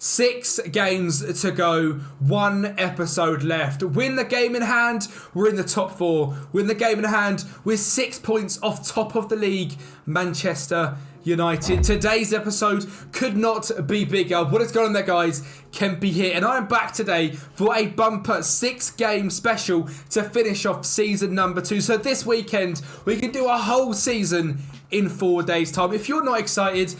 6 games to go, 1 episode left. Win the game in hand, we're in the top 4. Win the game in hand, we're 6 points off top of the league, Manchester United. Today's episode could not be bigger. What is going on there, guys? Kempy here, and I am back today for a bumper 6-game special to finish off season number 2. So this weekend, we can do a whole season in 4 days' time. If you're not excited,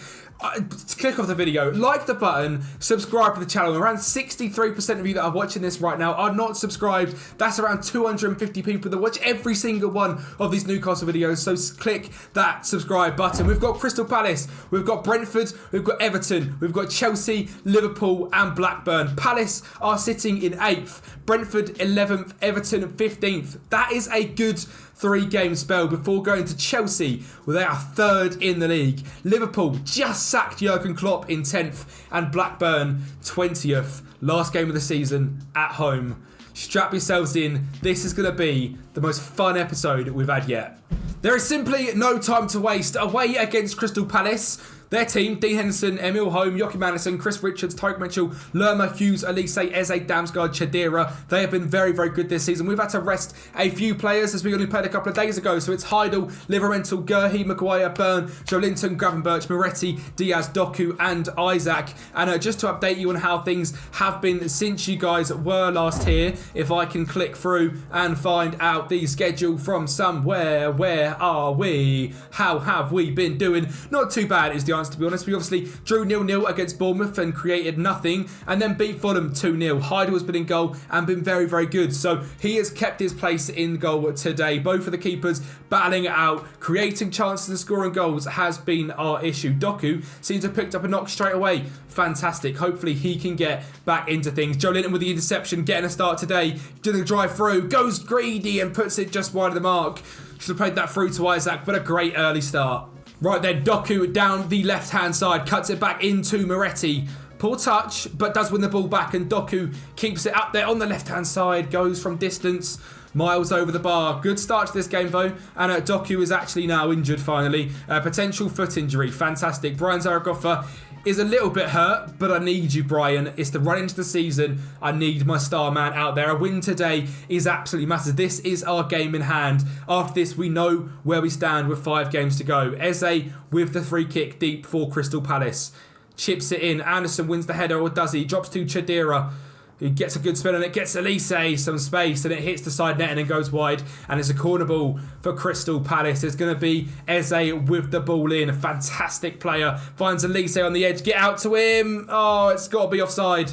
click off the video, like the button, subscribe to the channel. Around 63% of you that are watching this right now are not subscribed. That's around 250 people that watch every single one of these Newcastle videos, so click that subscribe button. We've got Crystal Palace, we've got Brentford, we've got Everton, we've got Chelsea, Liverpool and Blackburn. Palace are sitting in 8th, Brentford 11th, Everton 15th. That is a good 3-game spell before going to Chelsea, where they are 3rd in the league. Liverpool just sacked Jurgen Klopp in 10th, and Blackburn 20th. Last game of the season at home. Strap yourselves in. This is going to be the most fun episode we've had yet. There is simply no time to waste. Away against Crystal Palace. Their team, Dean Henderson, Emil Holm, Joachim Andersen, Chris Richards, Tyke Mitchell, Lerma, Hughes, Elise, Eze, Damsgaard, Chadira. They have been very, very good this season. We've had to rest a few players as we only played a couple of days ago. So it's Heidel, Livermental, Gurhey, Maguire, Byrne, Joelinton, Gravenberch, Moretti, Diaz, Doku and Isaac. And just to update you on how things have been since you guys were last here, if I can click through and find out the schedule from somewhere. Where are we? How have we been doing? Not too bad is the answer, to be honest. We obviously drew 0-0 against Bournemouth and created nothing, and then beat Fulham 2-0. Heidel has been in goal and been very, very good. So he has kept his place in goal today. Both of the keepers battling it out, creating chances and scoring goals has been our issue. Doku seems to have picked up a knock straight away. Fantastic. Hopefully he can get back into things. Joelinton with the interception, getting a start today. Doing the drive through, goes greedy and puts it just wide of the mark. Should have played that through to Isaac, but a great early start. Right then, Doku down the left-hand side, cuts it back into Moretti. Poor touch, but does win the ball back, and Doku keeps it up there on the left-hand side, goes from distance, miles over the bar. Good start to this game, though, and Doku is actually now injured, finally. Potential foot injury, fantastic. Brian Zaragoza is a little bit hurt, but I need you, Brian. It's the run into the season. I need my star man out there. A win today is absolutely massive. This is our game in hand. After this, we know where we stand with 5 games to go. Eze with the free kick deep for Crystal Palace. Chips it in. Anderson wins the header, or does he? Drops to Chadira, who gets a good spin on it, gets Elise some space, and it hits the side net and then goes wide. And it's a corner ball for Crystal Palace. It's going to be Eze with the ball in. A fantastic player. Finds Elise on the edge. Get out to him. Oh, it's got to be offside.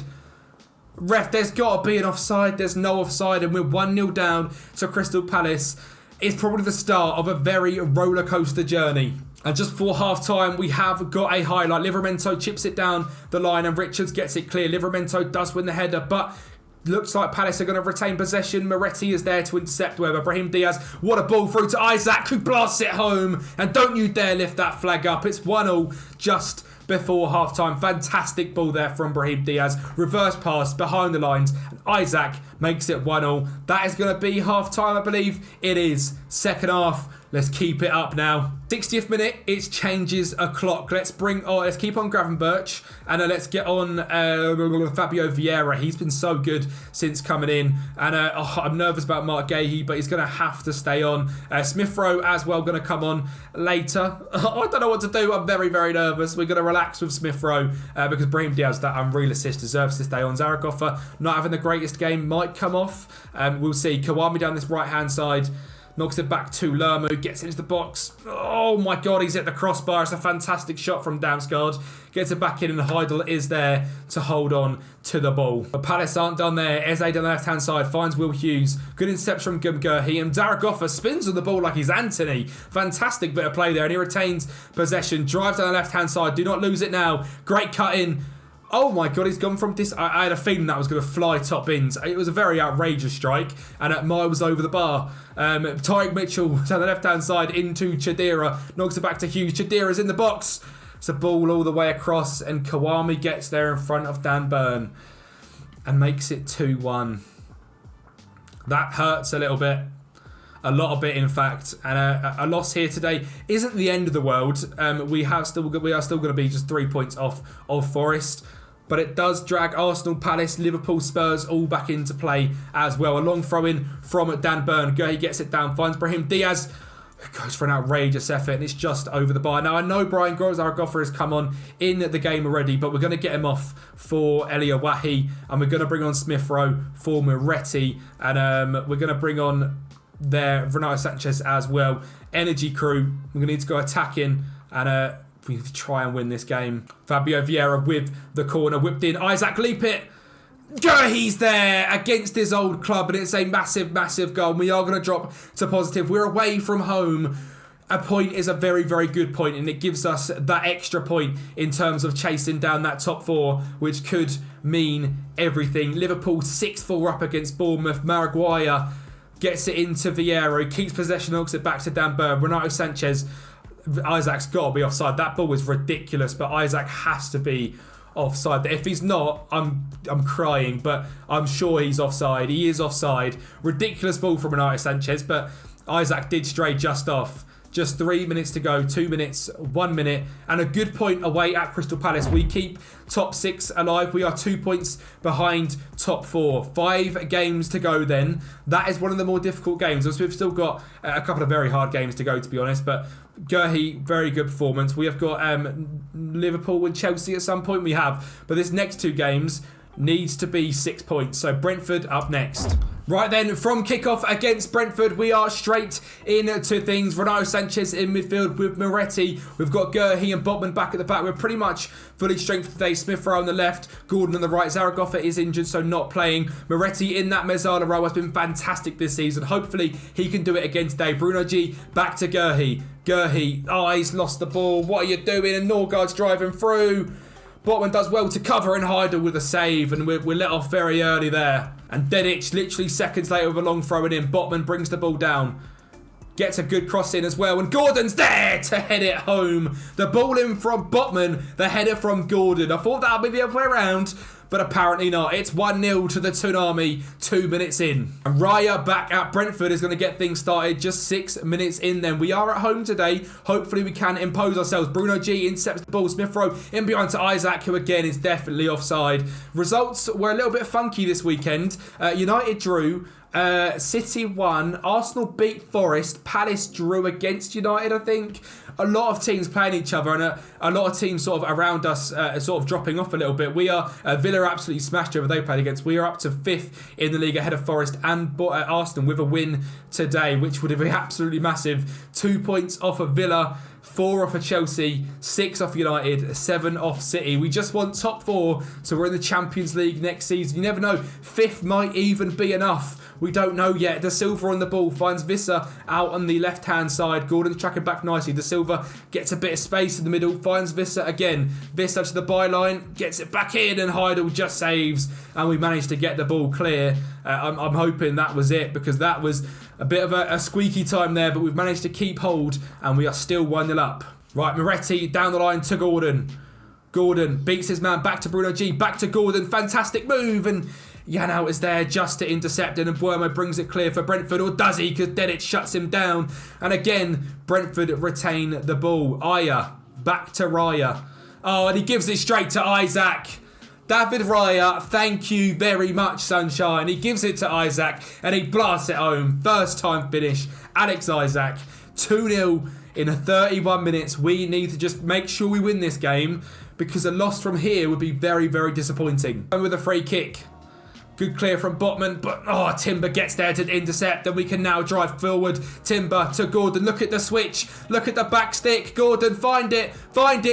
Ref, there's got to be an offside. There's no offside, and we're 1-0 down to Crystal Palace. It's probably the start of a very roller coaster journey. And just before half-time, we have got a highlight. Livermento chips it down the line and Richards gets it clear. Livermento does win the header, but looks like Palace are going to retain possession. Moretti is there to intercept whoever. Brahim Diaz, what a ball through to Isaac, who blasts it home. And don't you dare lift that flag up. It's 1-0 just before half-time. Fantastic ball there from Brahim Diaz. Reverse pass behind the lines. And Isaac makes it 1-0. That is going to be half-time, I believe. It is. Second half. Let's keep it up now. 60th minute, it changes a clock. Let's keep on Gravenberch, and let's get on Fabio Vieira. He's been so good since coming in, and I'm nervous about Mark Gahey, but he's going to have to stay on. Smith Rowe as well going to come on later. I don't know what to do. I'm very, very nervous. We're going to relax with Smith Rowe because Brahim Diaz, that unreal assist, deserves to stay on. Zaragoza not having the greatest game, might come off. We'll see. Kawami down this right-hand side. Knocks it back to Lerma, who gets into the box. Oh my God, he's at the crossbar. It's a fantastic shot from Damsgaard. Gets it back in, and Heidel is there to hold on to the ball. But Palace aren't done there. Eze down the left-hand side finds Will Hughes. Good interception from Gumgurhi, and Zaragoza spins on the ball like he's Anthony. Fantastic bit of play there, and he retains possession. Drives down the left-hand side. Do not lose it now. Great cut in. Oh my God, he's gone from this. I had a feeling that was going to fly top bins. It was a very outrageous strike, and at miles over the bar. Tyke Mitchell down the left-hand side into Chadira. Knocks it back to Hughes. Chadira's in the box. It's a ball all the way across, and Kawami gets there in front of Dan Byrne and makes it 2-1. That hurts a little bit. A lot of it, in fact, and a loss here today isn't the end of the world. We are still going to be just 3 points off of Forest, but it does drag Arsenal, Palace, Liverpool, Spurs all back into play as well. A long throw-in from Dan Burn. He gets it down, finds Brahim Diaz, goes for an outrageous effort, and it's just over the bar. Now, I know Brian Zaragoza has come on in the game already, but we're going to get him off for Elia Wahi, and we're going to bring on Smith Rowe for Moretti, and we're going to bring on Renato Sanchez as well. Energy crew, we're going to need to go attacking, and we need to try and win this game. Fabio Vieira with the corner, whipped in. Isaac Leapit. He's there against his old club, and it's a massive, massive goal. We are going to drop to positive. We're away from home. A point is a very, very good point, and it gives us that extra point in terms of chasing down that top 4, which could mean everything. Liverpool 6-4 up against Bournemouth. Maguire gets it into Vieira, keeps possession, hooks it back to Dan Burn. Renato Sanchez. Isaac's got to be offside. That ball was ridiculous, but Isaac has to be offside. If he's not, I'm crying, but I'm sure he's offside. He is offside. Ridiculous ball from Renato Sanchez, but Isaac did stray just off. Just 3 minutes to go, 2 minutes, 1 minute, and a good point away at Crystal Palace. We keep top 6 alive. We are 2 points behind top 4. 5 games to go then. That is one of the more difficult games. We've still got a couple of very hard games to go, to be honest, but Gurhi, very good performance. We have got Liverpool and Chelsea at some point. We have, but this next 2 games needs to be 6 points. So Brentford up next. Right then, from kickoff against Brentford, we are straight into things. Renato Sanchez in midfield with Moretti. We've got Gurhi and Botman back at the back. We're pretty much fully strength today. Smith Rowe on the left, Gordon on the right. Zaragoza is injured, so not playing. Moretti in that Mezzala role has been fantastic this season. Hopefully, he can do it again today. Bruno G back to Gurhi. He's lost the ball. What are you doing? And Norgard's driving through. Botman does well to cover, and Heidel with a save, and we're let off very early there. And Dedic literally seconds later with a long throw in. Botman brings the ball down. Gets a good cross in as well, and Gordon's there to head it home. The ball in from Botman, the header from Gordon. I thought that would be the other way around, but apparently not. It's 1-0 to the Tsunami 2 minutes in. And Raya back at Brentford is going to get things started just 6 minutes in then. We are at home today. Hopefully we can impose ourselves. Bruno G intercepts the ball. Smith Rowe in behind to Isaac, who again is definitely offside. Results were a little bit funky this weekend. United drew. City won. Arsenal beat Forest. Palace drew against United, I think. A lot of teams playing each other, and a lot of teams sort of around us sort of dropping off a little bit. We are Villa absolutely smashed whoever they played against. We are up to 5th in the league ahead of Forest and Arsenal with a win today, which would be absolutely massive. 2 points off of Villa, 4 off of Chelsea, 6 off United, 7 off City. We just want top 4, so we're in the Champions League next season. You never know, 5th might even be enough. We don't know yet. De Silva on the ball, finds Visser out on the left-hand side. Gordon's tracking back nicely. De Silva gets a bit of space in the middle, finds Visser again. Visser to the byline, gets it back in, and Heidel just saves, and we managed to get the ball clear. I'm hoping that was it, because that was a bit of a squeaky time there, but we've managed to keep hold, and we are still 1-0 up. Right, Moretti down the line to Gordon. Gordon beats his man back to Bruno G, back to Gordon. Fantastic move, and Janelt is there just to intercept it, and Buemo brings it clear for Brentford, or does he? Because Dedic shuts him down. And again, Brentford retain the ball. Aya, back to Raya. Oh, and he gives it straight to Isaac. David Raya, thank you very much, sunshine. He gives it to Isaac, and he blasts it home. First time finish. Alex Isaac, 2-0 in 31 minutes. We need to just make sure we win this game, because a loss from here would be very, very disappointing. And with a free kick. Good clear from Botman, but Timber gets there to intercept, and we can now drive forward. Timber to Gordon. Look at the switch. Look at the back stick. Gordon, find it.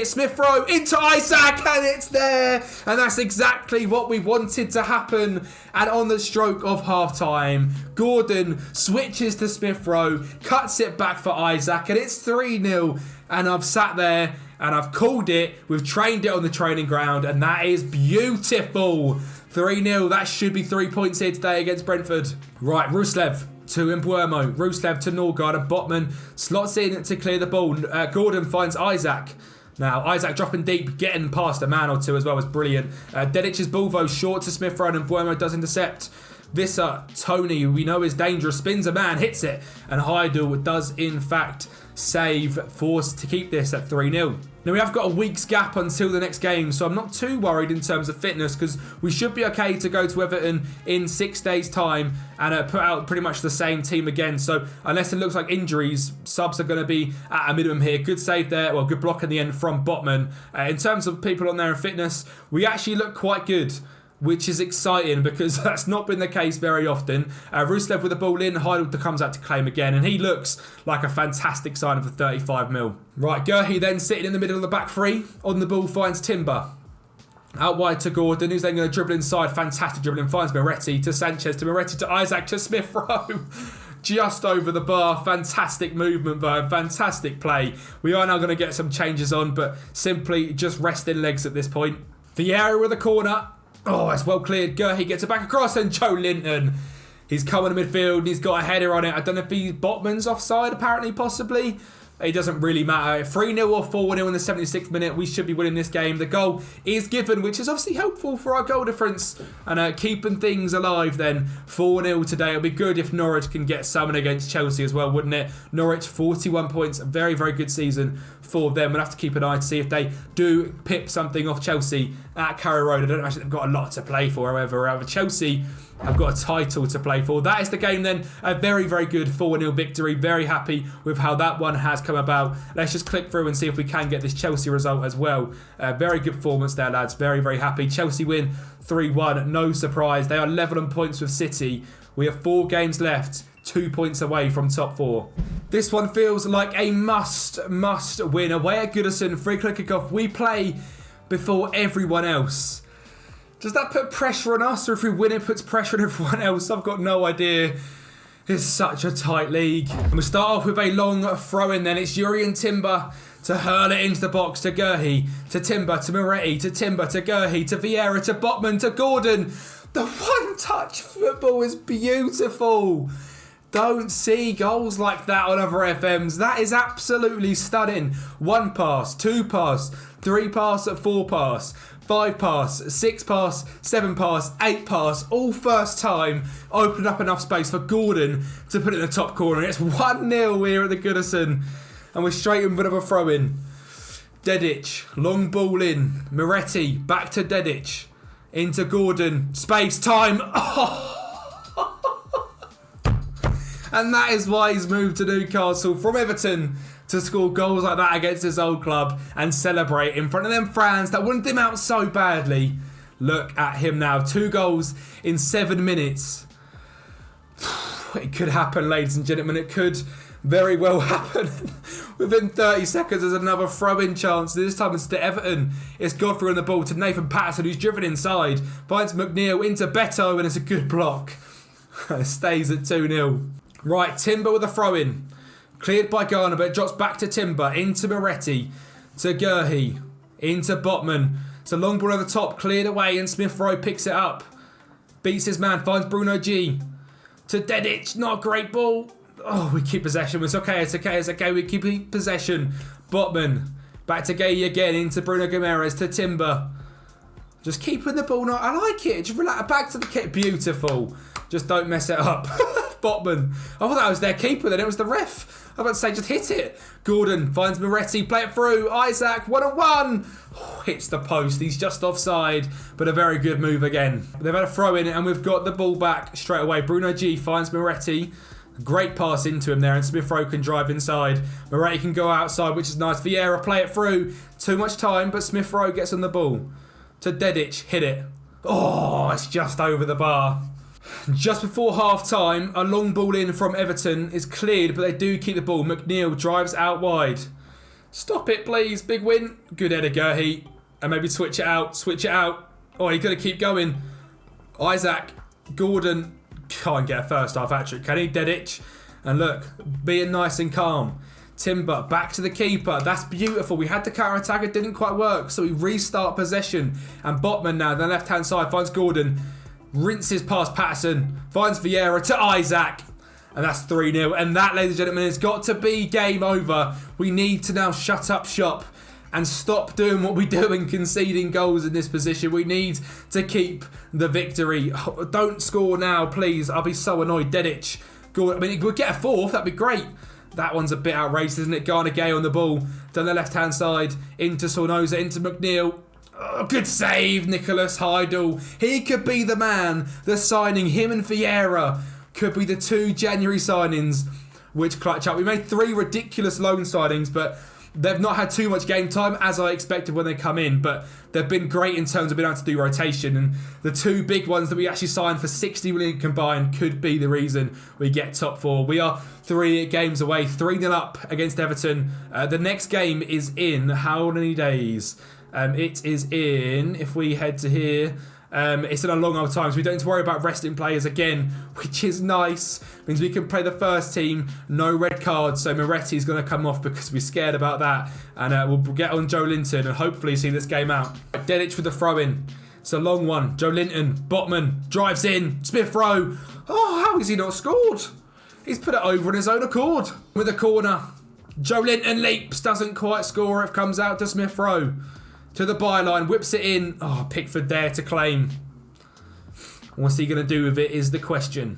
Smith Rowe into Isaac, and it's there. And that's exactly what we wanted to happen. And on the stroke of half-time, Gordon switches to Smith Rowe, cuts it back for Isaac, and it's 3-0. And I've sat there and I've called it. We've trained it on the training ground, and that is beautiful. 3-0, that should be 3 points here today against Brentford. Right, Ruslev to Mbuemo. Ruslev to Norgard, and Botman slots in to clear the ball. Gordon finds Isaac. Now, Isaac dropping deep, getting past a man or two as well was brilliant. Dedic's Bulvo short to Smith Rowe, and Mbuemo does intercept. Visser, Tony, we know is dangerous, spins a man, hits it, and Heidel does in fact save, forced to keep this at 3-0. Now, we have got a week's gap until the next game, so I'm not too worried in terms of fitness because we should be okay to go to Everton in 6 days' time and put out pretty much the same team again. So unless it looks like injuries, subs are going to be at a minimum here. Good save there, well, good block in the end from Botman. In terms of people on there in fitness, we actually look quite good, which is exciting because that's not been the case very often. Ruslev with the ball in, Heidel comes out to claim again, and he looks like a fantastic sign of the 35 mil. Right, Gerhi then sitting in the middle of the back three. On the ball finds Timber. Out wide to Gordon, who's then going to dribble inside. Fantastic dribbling, finds Moretti to Sanchez, to Moretti to Isaac, to Smith-Rowe. Just over the bar. Fantastic movement, though. Fantastic play. We are now going to get some changes on, but simply just resting legs at this point. Vieira with a corner. Oh, it's well cleared. Gerhi gets it back across, and Joe Linton. He's coming to midfield and he's got a header on it. I don't know if he's Botman's offside, apparently, possibly. It doesn't really matter. 3-0 or 4-0 in the 76th minute. We should be winning this game. The goal is given, which is obviously helpful for our goal difference and keeping things alive then. 4-0 today. It'll be good if Norwich can get something against Chelsea as well, wouldn't it? Norwich, 41 points. A very, very good season for them. We'll have to keep an eye to see if they do pip something off Chelsea at Carrow Road. I don't imagine they've got a lot to play for, however. Chelsea have got a title to play for. That is the game then. A very, very good 4-0 victory. Very happy with how that one has come about. Let's just click through and see if we can get this Chelsea result as well. Very good performance there, lads. Very, very happy. Chelsea win 3-1. No surprise. They are level on points with City. We have 4 games left. 2 points away from top 4. This one feels like a must win. Away at Goodison. 3-o'clock kickoff. We play before everyone else. Does that put pressure on us, or if we win it puts pressure on everyone else? I've got no idea. It's such a tight league. And we start off with a long throw-in then. It's Yuri and Timber to hurl it into the box to Gerhi, to Timber, to Moretti, to Timber, to Gerhi, to Vieira, to Botman, to Gordon. The one-touch football is beautiful. Don't see goals like that on other FMs. That is absolutely stunning. 1 pass, 2 pass, 3 pass, 4 pass. 5 pass, 6 pass, 7 pass, 8 pass, all first time. Opened up enough space for Gordon to put it in the top corner. It's 1-0 here at the Goodison. And we're straight in with a throw in. Dedic, long ball in. Moretti, back to Dedic. Into Gordon. Space, time. And that is why he's moved to Newcastle from Everton to score goals like that against his old club and celebrate in front of them fans that wanted him out so badly. Look at him now. 2 goals in 7 minutes. It could happen, ladies and gentlemen. It could very well happen. Within 30 seconds, there's another throw-in chance. This time it's to Everton. It's Godfrey on the ball to Nathan Patterson, who's driven inside. Finds McNeil into Beto, and it's a good block. It stays at 2-0. Right, Timber with a throw-in. Cleared by Garner, but it drops back to Timber. Into Moretti. To Gerhi. Into Botman. It's a long ball over the top. Cleared away, and Smith-Rowe picks it up. Beats his man. Finds Bruno G. To Dedic. Not a great ball. Oh, we keep possession. It's okay. We keep possession. Botman. Back to Gay again. Into Bruno Gomes. To Timber. Just keeping the ball. I like it. Just relax. Back to the kit. Beautiful. Just don't mess it up. Botman. I thought that was their keeper, then it was the ref. I was about to say, just hit it. Gordon finds Moretti, play it through. Isaac, 1-on-1. Oh, hits the post. He's just offside, but a very good move again. They've had a throw in, and we've got the ball back straight away. Bruno G finds Moretti. Great pass into him there, and Smith-Rowe can drive inside. Moretti can go outside, which is nice. Vieira, play it through. Too much time, but Smith-Rowe gets on the ball. To Dedic, hit it. Oh, it's just over the bar. Just before half-time, a long ball in from Everton is cleared, but they do keep the ball. McNeil drives out wide. Stop it, please. Big win. Good header, Gerhi. And maybe switch it out. Oh, he's going to keep going. Isaac, Gordon can't get a first-half hat-trick, can he? Dedic. And look, being nice and calm. Timber, back to the keeper. That's beautiful. We had the counter-attack. It didn't quite work, so we restart possession. And Botman now, the left-hand side, finds Gordon. Rinses past Patterson, finds Vieira to Isaac, and that's 3-0. And that, ladies and gentlemen, has got to be game over. We need to now shut up shop and stop doing what we do and conceding goals in this position. We need to keep the victory. Don't score now, please. I'll be so annoyed. Dedic. I mean, we'll get a 4th. That'd be great. That one's a bit outrageous, isn't it? Garner Gay on the ball. Down the left-hand side. Into Sornosa, into McNeil. Oh, good save, Nicholas Heidel. He could be the man. The signing, him and Vieira, could be the 2 January signings which clutch up. We made 3 ridiculous loan signings, but they've not had too much game time, as I expected when they come in, but they've been great in terms of being able to do rotation. And the 2 big ones that we actually signed for 60 million combined could be the reason we get top 4. We are 3 games away, 3-0 up against Everton. The next game is in how many days? It is in, if we head to here, it's in a long old time, so we don't need to worry about resting players again, which is nice. Means we can play the first team, no red cards, so Moretti's going to come off because we're scared about that. And we'll get on Joe Linton and hopefully see this game out. Dedic with the throw-in. It's a long one. Joe Linton, Botman, drives in, Smith Rowe. Oh, how has he not scored? He's put it over on his own accord. With a corner, Joe Linton leaps, doesn't quite score. It comes out to Smith Rowe. To the byline, whips it in. Oh, Pickford there to claim. What's he going to do with it is the question.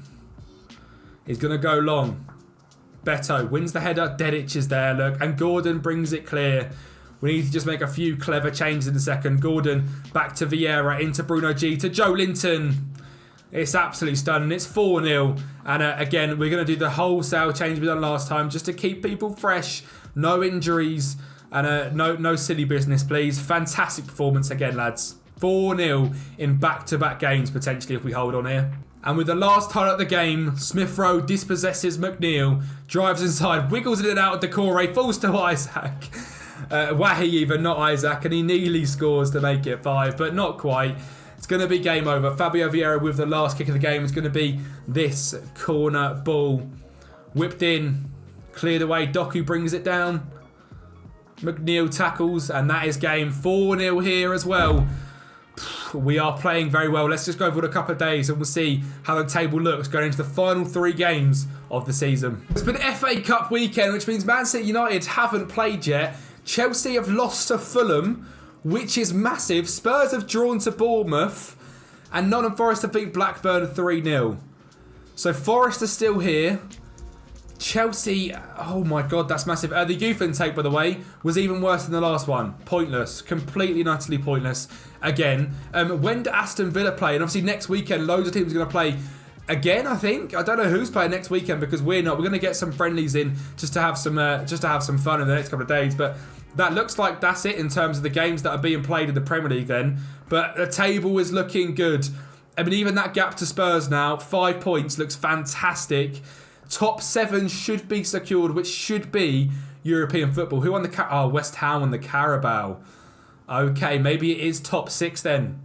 He's going to go long. Beto wins the header. Dedic is there, look. And Gordon brings it clear. We need to just make a few clever changes in a second. Gordon back to Vieira, into Bruno G, to Joe Linton. It's absolutely stunning. It's 4-0. And again, we're going to do the wholesale change we done last time just to keep people fresh. No injuries. And no silly business, please. Fantastic performance again, lads. 4-0 in back-to-back games, potentially, if we hold on here. And with the last highlight of the game, Smith Rowe dispossesses McNeil, drives inside, wiggles it out of Decore, falls to Isaac. Wahi even, not Isaac, and he nearly scores to make it 5, but not quite. It's going to be game over. Fabio Vieira with the last kick of the game is going to be this corner ball. Whipped in, cleared away, Doku brings it down. McNeil tackles, and that is game. 4-0 here as well. We are playing very well. Let's just go over a couple of days and we'll see how the table looks going into the final 3 games of the season. It's been FA Cup weekend, which means Man City United haven't played yet. Chelsea have lost to Fulham, which is massive. Spurs have drawn to Bournemouth, and Nottingham Forest have beat Blackburn 3-0. So Forest are still here. Chelsea, oh my god, that's massive. The youth intake, by the way, was even worse than the last one. Pointless. Completely and utterly pointless. Again, when do Aston Villa play? And obviously next weekend, loads of teams are going to play again, I think. I don't know who's playing next weekend because we're not. We're going to get some friendlies in just to have some fun in the next couple of days. But that looks like that's it in terms of the games that are being played in the Premier League then. But the table is looking good. I mean, even that gap to Spurs now, 5 points, looks fantastic. Top 7 should be secured, which should be European football. Who won the West Ham won the Carabao. Okay, maybe it is top 6 then,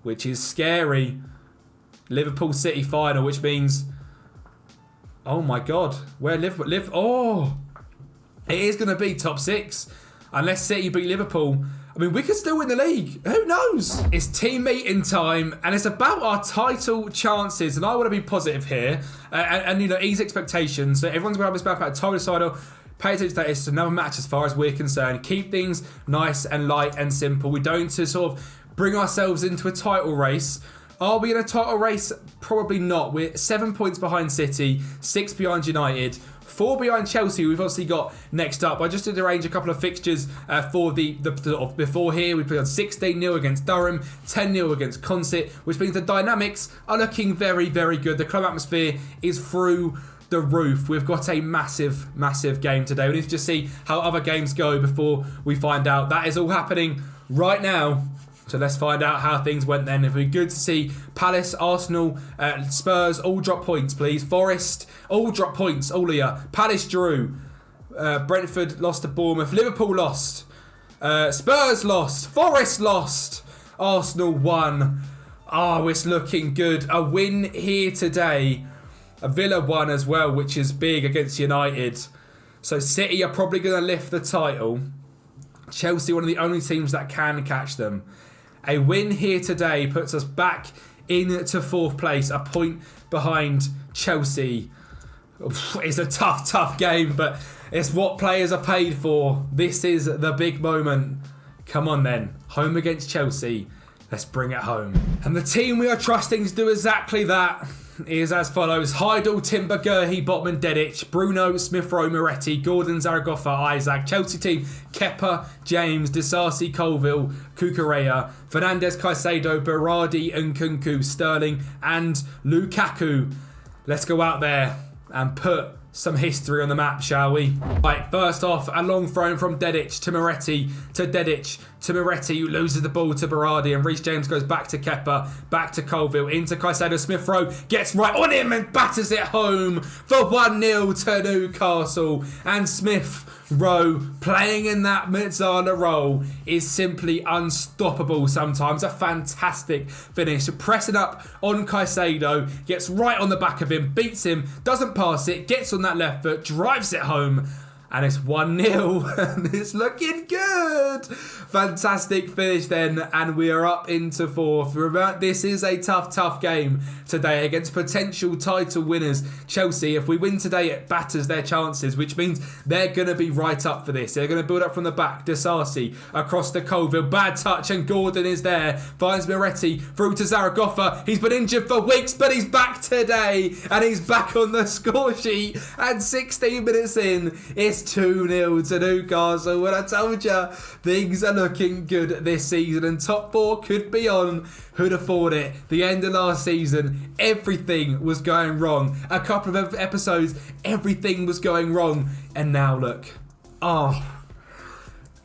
which is scary. Liverpool City final, which means, oh my god, where Liverpool oh, it is going to be top 6 unless City beat Liverpool. I mean, we could still win the league. Who knows? It's team meeting time, and it's about our title chances. And I want to be positive here, and you know, ease expectations. So everyone's going to have this back at title decider. Pay attention to that. It's another match as far as we're concerned. Keep things nice and light and simple. We don't to sort of bring ourselves into a title race. Are we in a title race? Probably not. We're 7 points behind City, 6 behind United, 4 behind Chelsea. We've obviously got next up. I just did arrange a couple of fixtures for the before here. We played on 16-0 against Durham, 10-0 against Consett, which means the dynamics are looking very, very good. The club atmosphere is through the roof. We've got a massive, massive game today. We need to just see how other games go before we find out. That is all happening right now. So let's find out how things went then. It'd be good to see Palace, Arsenal, Spurs all drop points, please. Forest all drop points, all of you. Palace drew. Brentford lost to Bournemouth. Liverpool lost. Spurs lost. Forest lost. Arsenal won. Oh, it's looking good. A win here today. A Villa won as well, which is big against United. So City are probably going to lift the title. Chelsea, one of the only teams that can catch them. A win here today puts us back into 4th place, a point behind Chelsea. It's a tough, tough game, but it's what players are paid for. This is the big moment. Come on then, home against Chelsea. Let's bring it home. And the team we are trusting to do exactly that. is as follows. Heidel, Timber, Gurhey, Botman, Dedic, Bruno, Smith Rowe, Moretti, Gordon, Zaragoza, Isaac, Chelsea team, Kepa, James, Disasi, Colville, Cucurella, Fernandez, Caicedo, Berardi, Nkunku, Sterling and Lukaku. Let's go out there and put some history on the map, shall we? Right, first off, a long throw from Dedic to Moretti to Dedic to Moretti, who loses the ball to Berardi, and Reece James goes back to Kepa, back to Colville, into Caicedo. Smith Rowe gets right on him and batters it home for 1-0 to Newcastle. And Smith Rowe, playing in that Mezzala role, is simply unstoppable sometimes. A fantastic finish. Pressing up on Caicedo, gets right on the back of him, beats him, doesn't pass it, gets on that left foot, drives it home. And it's 1-0 and it's looking good. Fantastic finish then, and we are up into fourth. Remember, this is a tough game today against potential title winners Chelsea. If we win today, it batters their chances, which means they're going to be right up for this. They're going to build up from the back. Disasi across to Colville. Bad touch, and Gordon is there. Finds Moretti through to Zaragoza. He's been injured for weeks, but he's back today, and he's back on the score sheet. And 16 minutes in, it's 2-0 to Newcastle. When I told you things are looking good this season and top four could be on, who'd have thought it? The end of last season, everything was going wrong. A couple of episodes, everything was going wrong. And now look,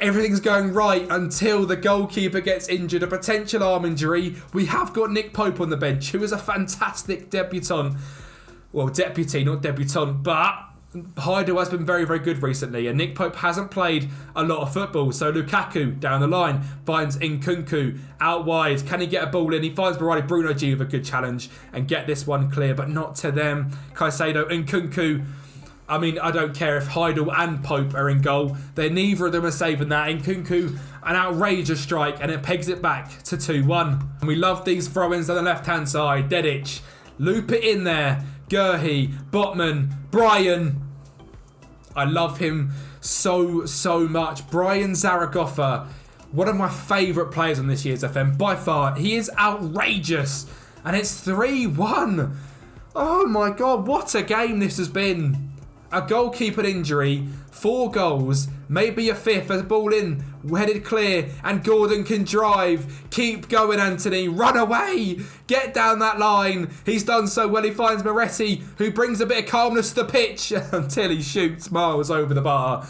everything's going right until the goalkeeper gets injured, a potential arm injury. We have got Nick Pope on the bench, who is a fantastic debutant. Well, deputy, not debutant, but Heidel has been very, very good recently, and Nick Pope hasn't played a lot of football. So Lukaku down the line finds Nkunku out wide. Can he get a ball in? He finds Berardi. Bruno G with a good challenge and get this one clear, but not to them. Caicedo, Nkunku. I mean, I don't care if Heidel and Pope are in goal. Neither of them are saving that. Nkunku, an outrageous strike, and it pegs it back to 2-1. And we love these throw-ins on the left-hand side. Dedic, loop it in there. Gurhey, Botman, Brian. I love him so much. Brian Zaragoza, one of my favourite players on this year's FM by far. He is outrageous, and it's 3-1. Oh my god, what a game this has been. A goalkeeper injury, 4 goals, maybe a fifth, a ball in, headed clear, and Gordon can drive. Keep going, Anthony, run away, get down that line. He's done so well. He finds Moretti, who brings a bit of calmness to the pitch until he shoots miles over the bar.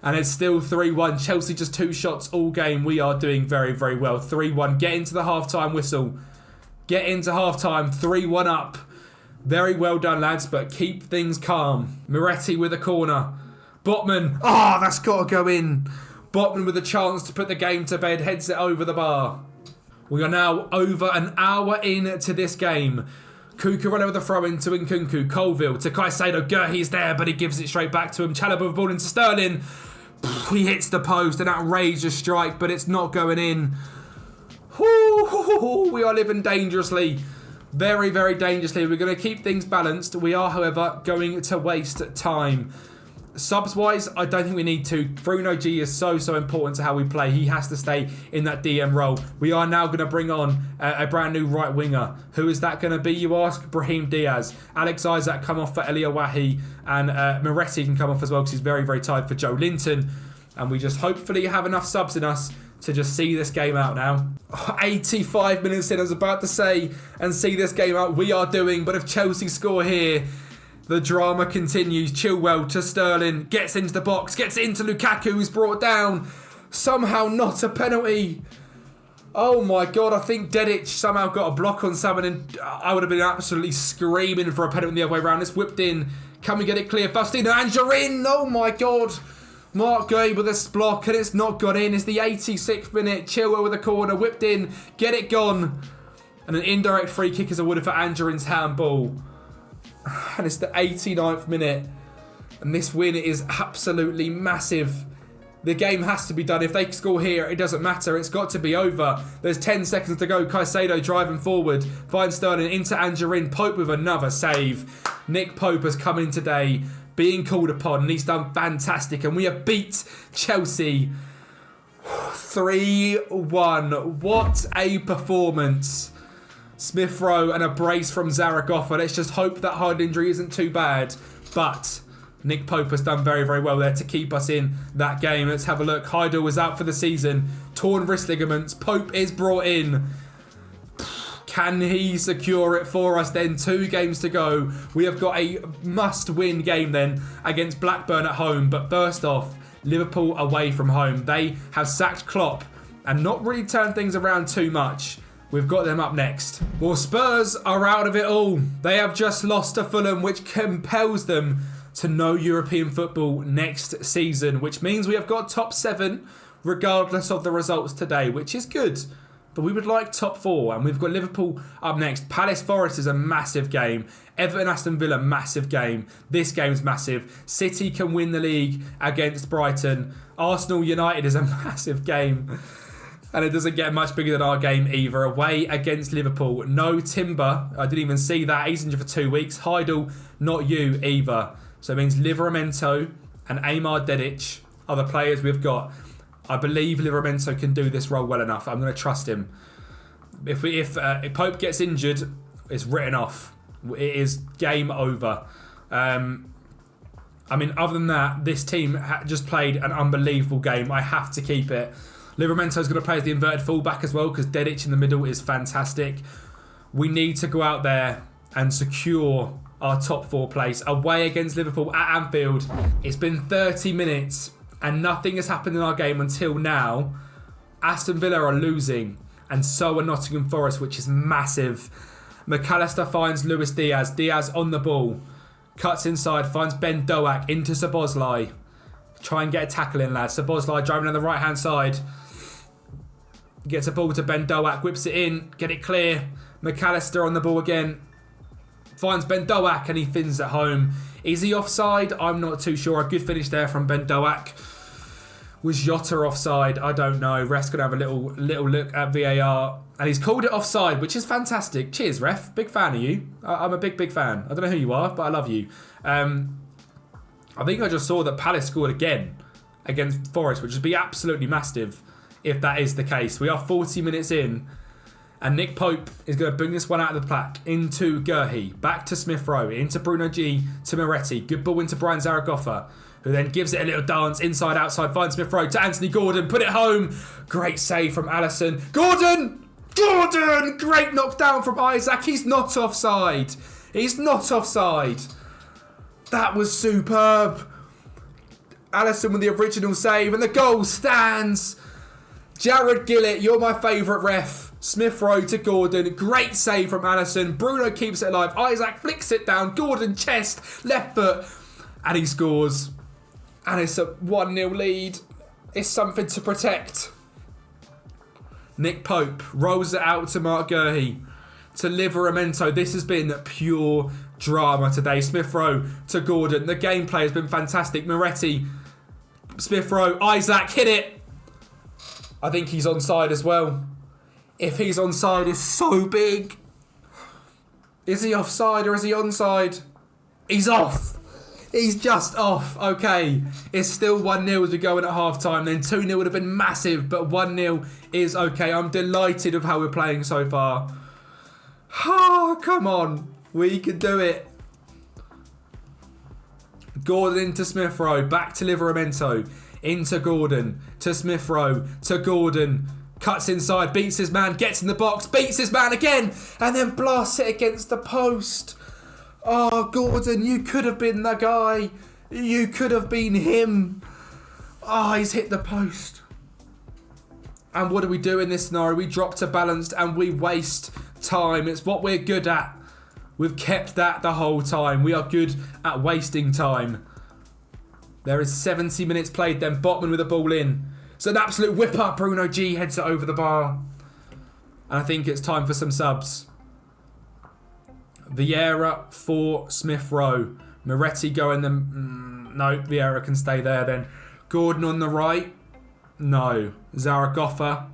And it's still 3-1. Chelsea just 2 shots all game. We are doing very, very well. 3-1. Get into the half-time whistle. Get into half-time. 3-1 up. Very well done, lads, but keep things calm. Moretti with a corner. Botman. That's got to go in. Botman with a chance to put the game to bed. Heads it over the bar. We are now over an hour into this game. Cucurella with a throw into Nkunku. Colville to Caicedo. Gurhey's there, but he gives it straight back to him. Chalobah with the ball into Sterling. He hits the post. An outrageous strike, but it's not going in. We are living dangerously. Very, very dangerously. We're going to keep things balanced. We are, however, going to waste time. Subs-wise, I don't think we need to. Bruno G is so important to how we play. He has to stay in that DM role. We are now going to bring on a brand new right winger. Who is that going to be, you ask? Brahim Diaz. Alex Isaac come off for Elia Wahi. And Moretti can come off as well because he's very, very tired for Joe Linton. And we just hopefully have enough subs in us to just see this game out now. 85 minutes in, I was about to say, and see this game out. We are doing, but if Chelsea score here, the drama continues. Chilwell to Sterling, gets into the box, gets into Lukaku, who's brought down. Somehow not a penalty. Oh my god, I think Dedic somehow got a block on someone, and I would have been absolutely screaming for a penalty the other way around. It's whipped in. Can we get it clear? Faustino Angerin, oh my god. Mark Gay with a block, and it's not gone in. It's the 86th minute. Chilwell with a corner, whipped in, get it gone. And an indirect free kick is awarded for Angerin's handball. And it's the 89th minute. And this win is absolutely massive. The game has to be done. If they score here, it doesn't matter. It's got to be over. There's 10 seconds to go. Caicedo driving forward. Finds Sterling into Angerin. Pope with another save. Nick Pope has come in today, being called upon, and he's done fantastic, and we have beat Chelsea 3-1. What a performance. Smith Rowe and a brace from Zaragoza. Let's just hope that hard injury isn't too bad. But Nick Pope has done very, very well there to keep us in that game. Let's have a look. Heidel was out for the season. Torn wrist ligaments. Pope is brought in. Can he secure it for us then? 2 games to go. We have got a must-win game then against Blackburn at home. But first off, Liverpool away from home. They have sacked Klopp and not really turned things around too much. We've got them up next. Well, Spurs are out of it all. They have just lost to Fulham, which compels them to no European football next season, which means we have got top 7 regardless of the results today, which is good. But we would like top 4, and we've got Liverpool up next. Palace Forest is a massive game. Everton Aston Villa, massive game. This game's massive. City can win the league against Brighton. Arsenal United is a massive game. And it doesn't get much bigger than our game either. Away against Liverpool. No Timber. I didn't even see that. He's injured for 2 weeks. Heidel, not you either. So it means Livramento and Amar Dedic are the players we've got. I believe Livramento can do this role well enough. I'm going to trust him. If Pope gets injured, it's written off. It is game over. I mean, other than that, this team just played an unbelievable game. I have to keep it. Livramento's going to play as the inverted fullback as well because Dedic in the middle is fantastic. We need to go out there and secure our top 4 place away against Liverpool at Anfield. It's been 30 minutes and nothing has happened in our game until now. Aston Villa are losing and so are Nottingham Forest, which is massive. McAllister finds Luis Diaz. Diaz on the ball. Cuts inside, finds Ben Doak into Szoboszlai. Try and get a tackle in, lads. Szoboszlai driving on the right-hand side. Gets a ball to Ben Doak, whips it in, get it clear. McAllister on the ball again. Finds Ben Doak and he fins it home. Is he offside? I'm not too sure. A good finish there from Ben Doak. Was Jota offside? I don't know. Ref's going to have a little look at VAR. And he's called it offside, which is fantastic. Cheers, ref. Big fan of you. I'm a big fan. I don't know who you are, but I love you. I think I just saw that Palace scored again against Forest, which would be absolutely massive if that is the case. We are 40 minutes in, and Nick Pope is going to bring this one out of the pack into Gurhi, back to Smith Rowe, into Bruno G, to Moretti. Good ball into Brian Zaragoza, who then gives it a little dance inside, outside, finds Smith Rowe to Anthony Gordon, put it home. Great save from Alisson. Gordon! Great knockdown from Isaac. He's not offside. That was superb. Alisson with the original save, and the goal stands. Jared Gillett, you're my favourite ref. Smith Rowe to Gordon. Great save from Alisson. Bruno keeps it alive. Isaac flicks it down. Gordon chest, left foot, and he scores. And it's a 1-0 lead. It's something to protect. Nick Pope rolls it out to Mark Gurhi. To Livramento. This has been pure drama today. Smith Rowe to Gordon. The gameplay has been fantastic. Moretti, Smith Rowe, Isaac hit it. I think he's onside as well. If he's onside, it's so big. Is he offside or is he onside? He's off. He's just off. Okay. It's still 1-0 as we go in at half time. Then 2-0 would have been massive, but 1-0 is okay. I'm delighted with how we're playing so far. Oh, come on. We can do it. Gordon into Smith Rowe. Back to Livramento. Into Gordon. To Smith Rowe. To Gordon. Cuts inside. Beats his man. Gets in the box. Beats his man again. And then blasts it against the post. Oh, Gordon, you could have been the guy. You could have been him. Oh, he's hit the post. And what do we do in this scenario? We drop to balanced and we waste time. It's what we're good at. We've kept that the whole time. We are good at wasting time. There is 70 minutes played then. Botman with the ball in. It's an absolute whip up. Bruno G heads it over the bar. And I think it's time for some subs. Vieira for Smith Rowe. Moretti going them. No, Vieira can stay there then. Gordon on the right. No. Zaragoza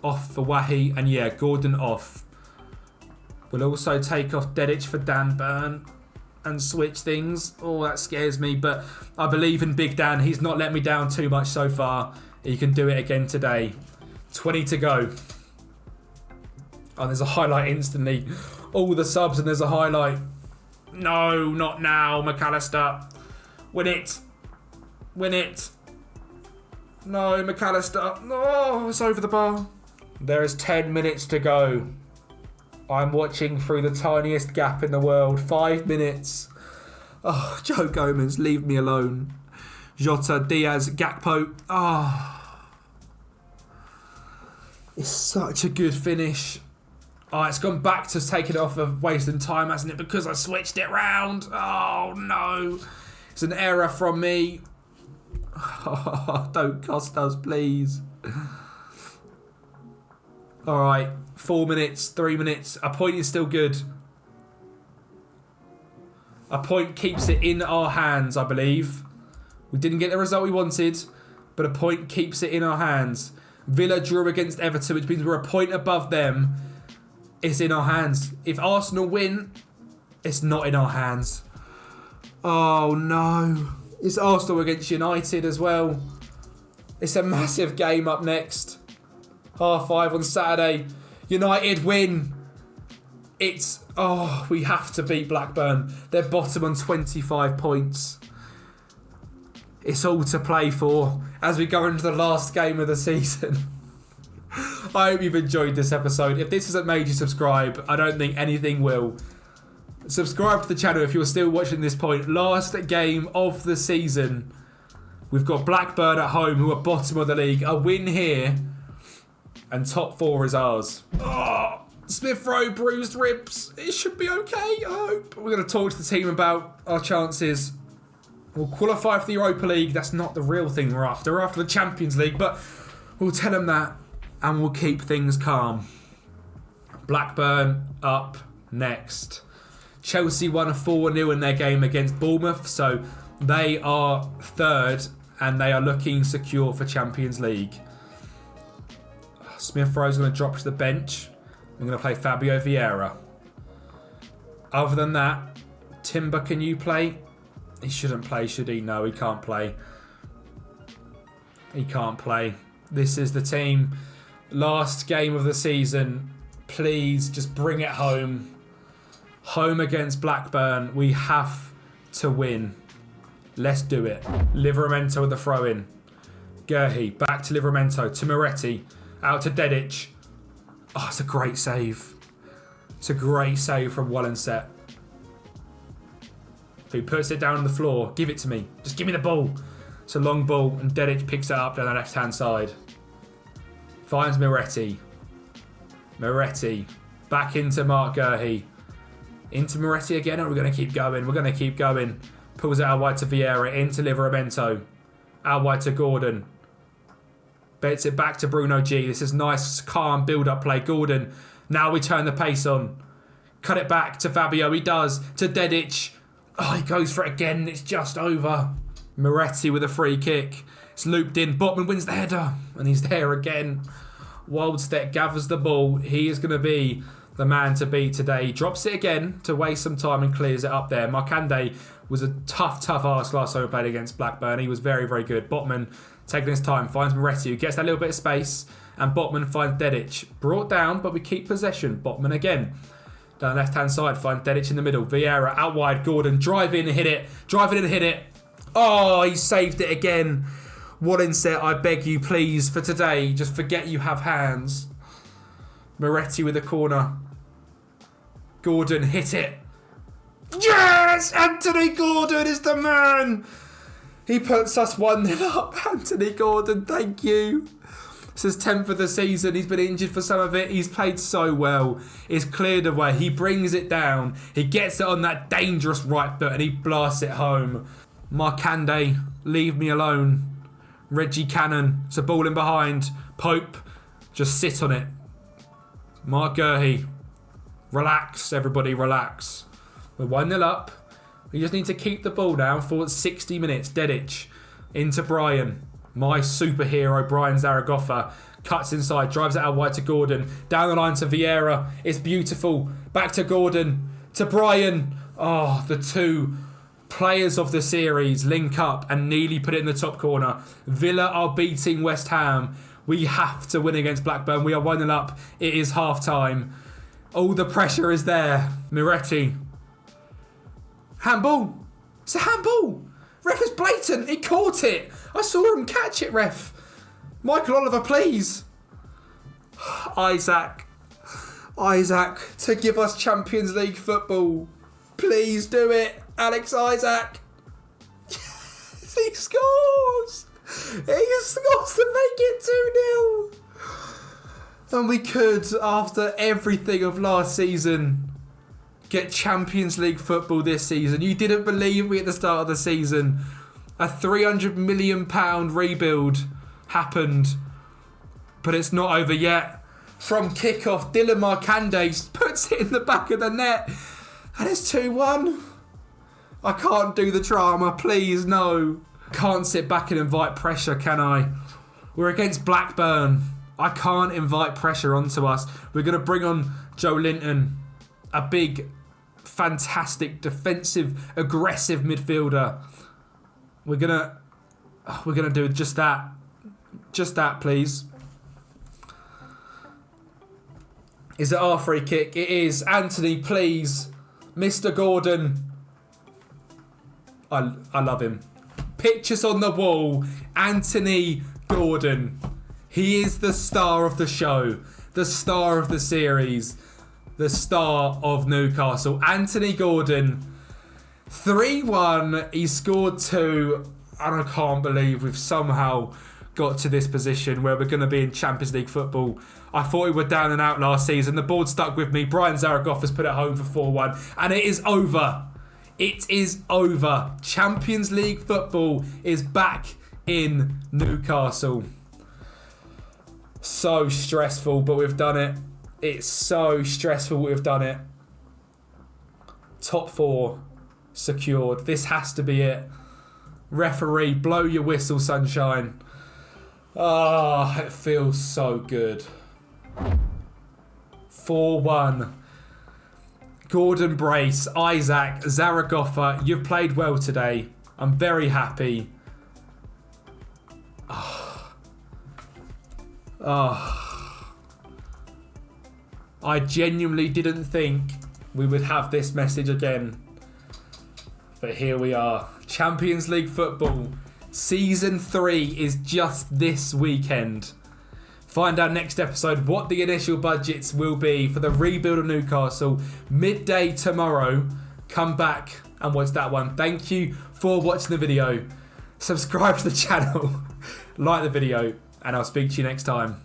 off for Wahi. And yeah, Gordon off. We'll also take off Dedic for Dan Burn and switch things. Oh, that scares me. But I believe in Big Dan. He's not let me down too much so far. He can do it again today. 20 to go. Oh, there's a highlight instantly. All the subs and there's a highlight. No, not now, McAllister. Win it. Win it. No, McAllister. No, it's over the bar. There is 10 minutes to go. I'm watching through the tiniest gap in the world. 5 minutes. Oh, Joe Gomez, leave me alone. Jota, Diaz, Gakpo. It's such a good finish. Oh, it's gone back to taking it off of wasting time, hasn't it? Because I switched it round. Oh, no. It's an error from me. Oh, don't cost us, please. All right. 4 minutes, 3 minutes. A point is still good. A point keeps it in our hands, I believe. We didn't get the result we wanted, but a point keeps it in our hands. Villa drew against Everton, which means we're a point above them. It's in our hands. If Arsenal win, it's not in our hands. Oh, no. It's Arsenal against United as well. It's a massive game up next. 5:30 on Saturday. United win. We have to beat Blackburn. They're bottom on 25 points. It's all to play for as we go into the last game of the season. I hope you've enjoyed this episode. If this hasn't made you subscribe, I don't think anything will. Subscribe to the channel if you're still watching this point. Last game of the season. We've got Blackburn at home, who are bottom of the league. A win here, and top 4 is ours. Oh, Smith Rowe, bruised ribs. It should be okay, I hope. We're going to talk to the team about our chances. We'll qualify for the Europa League. That's not the real thing we're after. We're after the Champions League, but we'll tell them that, and we'll keep things calm. Blackburn up next. Chelsea won 4-0 in their game against Bournemouth, so they are third, and they are looking secure for Champions League. Smith Rowe's going to drop to the bench. I'm going to play Fabio Vieira. Other than that, Timber, can you play? He shouldn't play, should he? No, he can't play. He can't play. This is the team. Last game of the season. Please, just bring it home. Home against Blackburn. We have to win. Let's do it. Livramento with the throw-in. Gerhi, back to Livramento. To Moretti. Out to Dedic. Oh, it's a great save. It's a great save from Wallenset. Who puts it down on the floor. Give it to me. Just give me the ball. It's a long ball, and Dedic picks it up down the left-hand side. Finds Moretti. Moretti. Back into Mark Gerhi. Into Moretti again, or are we going to keep going? We're going to keep going. Pulls it out wide to Vieira. Into Livramento. Out wide to Gordon. Bets it back to Bruno G. This is nice, calm, build-up play. Gordon. Now we turn the pace on. Cut it back to Fabio. He does. To Dedic. Oh, he goes for it again. It's just over. Moretti with a free kick. It's looped in. Botman wins the header. And he's there again. Wildstedt gathers the ball. He is going to be the man to beat today. He drops it again to waste some time and clears it up there. Markande was a tough ask last time we played against Blackburn. He was very, very good. Botman taking his time. Finds Moretti, who gets that little bit of space. And Botman finds Dedic. Brought down, but we keep possession. Botman again. Down the left-hand side, find Dedic in the middle. Vieira out wide. Gordon, drive in and hit it. Drive in and hit it. Oh, he saved it again. Wallenset, I beg you, please, for today, just forget you have hands. Moretti with a corner. Gordon, hit it. Yes! Anthony Gordon is the man! He puts us 1-0 up. Anthony Gordon, thank you. This is 10th of the season. He's been injured for some of it. He's played so well. It's cleared away. He brings it down. He gets it on that dangerous right foot and he blasts it home. Markande, leave me alone. Reggie Cannon, it's a ball in behind. Pope, just sit on it. Mark Gerhi, relax, everybody, relax. We're 1-0 up. We just need to keep the ball down for 60 minutes. Dedic into Brian. My superhero, Brian Zaragoza, cuts inside, drives it out wide to Gordon. Down the line to Vieira. It's beautiful. Back to Gordon. To Brian. Oh, the two players of the series link up and nearly put it in the top corner. Villa are beating West Ham. We have to win against Blackburn. We are 1-0 up. It is half time. All the pressure is there. Miretti. Handball. It's a handball. Ref is blatant. He caught it. I saw him catch it, ref. Michael Oliver, please. Isaac, to give us Champions League football. Please do it, Alex Isaac. Yes, he scores. He scores to make it 2-0. And we could, after everything of last season, get Champions League football this season. You didn't believe me at the start of the season. A £300 million rebuild happened, but it's not over yet. From kickoff, Dylan Markanday puts it in the back of the net, and it's 2-1. I can't do the drama, please, no. Can't sit back and invite pressure, can I? We're against Blackburn. I can't invite pressure onto us. We're going to bring on Joe Linton, a big, fantastic, defensive, aggressive midfielder. We're gonna do just that. Just that, please. Is it our free kick? It is. Anthony, please. Mr. Gordon. I love him. Pictures on the wall. Anthony Gordon. He is the star of the show. The star of the series. The star of Newcastle. Anthony Gordon. 3-1. He scored 2. And I can't believe we've somehow got to this position where we're going to be in Champions League football. I thought we were down and out last season. The board stuck with me. Brian Zaragoza's put it home for 4-1. And it is over. It is over. Champions League football is back in Newcastle. So stressful, but we've done it. It's so stressful, we've done it. Top 4 secured. This has to be it. Referee, blow your whistle, sunshine. Ah, it feels so good. 4-1. Gordon Brace, Isaac, Zaragoza, you've played well today. I'm very happy. I genuinely didn't think we would have this message again. But here we are. Champions League football. Season 3 is just this weekend. Find out next episode what the initial budgets will be for the rebuild of Newcastle. Midday tomorrow. Come back and watch that one. Thank you for watching the video. Subscribe to the channel. Like the video. And I'll speak to you next time.